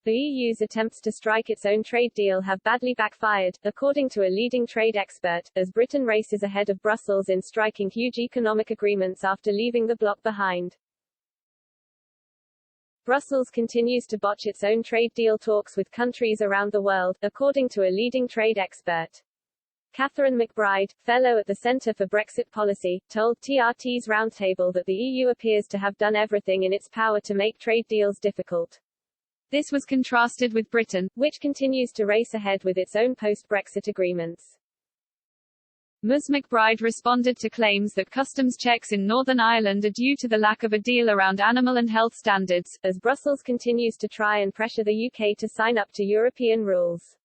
The EU's attempts to strike its own trade deal have badly backfired, according to a leading trade expert, as Britain races ahead of Brussels in striking huge economic agreements after leaving the bloc behind. Brussels continues to botch its own trade deal talks with countries around the world, according to a leading trade expert. Catherine McBride, fellow at the Centre for Brexit Policy, told TRT's Roundtable that the EU appears to have done everything in its power to make trade deals difficult. This was contrasted with Britain, which continues to race ahead with its own post-Brexit agreements. Ms. McBride responded to claims that customs checks in Northern Ireland are due to the lack of a deal around animal and health standards, as Brussels continues to try and pressure the UK to sign up to European rules.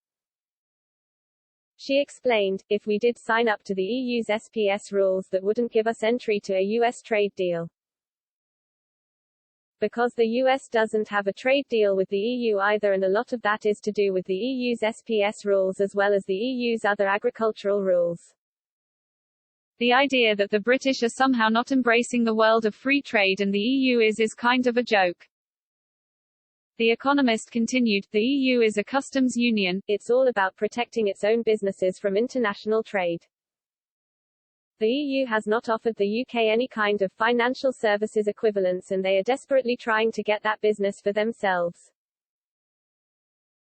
She explained, if we did sign up to the EU's SPS rules, that wouldn't give us entry to a US trade deal. Because the US doesn't have a trade deal with the EU either, and a lot of that is to do with the EU's SPS rules as well as the EU's other agricultural rules. The idea that the British are somehow not embracing the world of free trade and the EU is kind of a joke. The Economist continued, the EU is a customs union, it's all about protecting its own businesses from international trade. The EU has not offered the UK any kind of financial services equivalence, and they are desperately trying to get that business for themselves.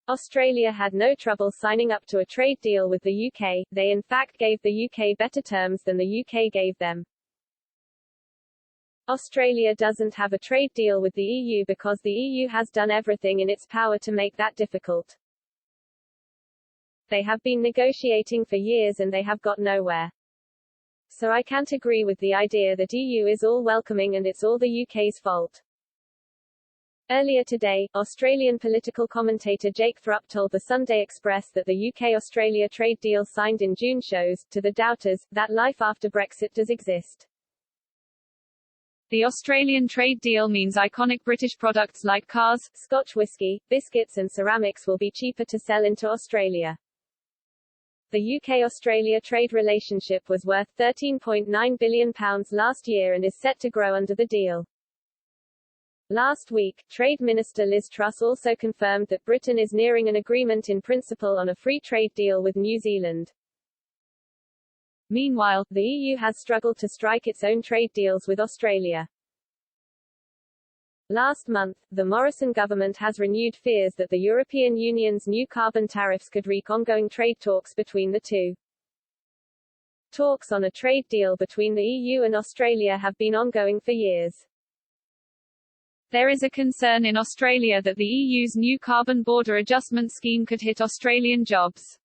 Australia had no trouble signing up to a trade deal with the UK, they in fact gave the UK better terms than the UK gave them. Australia doesn't have a trade deal with the EU because the EU has done everything in its power to make that difficult. They have been negotiating for years and they have got nowhere. So I can't agree with the idea that EU is all welcoming and it's all the UK's fault. Earlier today, Australian political commentator Jake Thrupp told the Sunday Express that the UK-Australia trade deal signed in June shows, to the doubters, that life after Brexit does exist. The Australian trade deal means iconic British products like cars, Scotch whisky, biscuits and ceramics will be cheaper to sell into Australia. The UK-Australia trade relationship was worth £13.9 billion last year and is set to grow under the deal. Last week, Trade Minister Liz Truss also confirmed that Britain is nearing an agreement in principle on a free trade deal with New Zealand. Meanwhile, the EU has struggled to strike its own trade deals with Australia. Last month, the Morrison government has renewed fears that the European Union's new carbon tariffs could wreak ongoing trade talks between the two. Talks on a trade deal between the EU and Australia have been ongoing for years. There is a concern in Australia that the EU's new carbon border adjustment scheme could hit Australian jobs.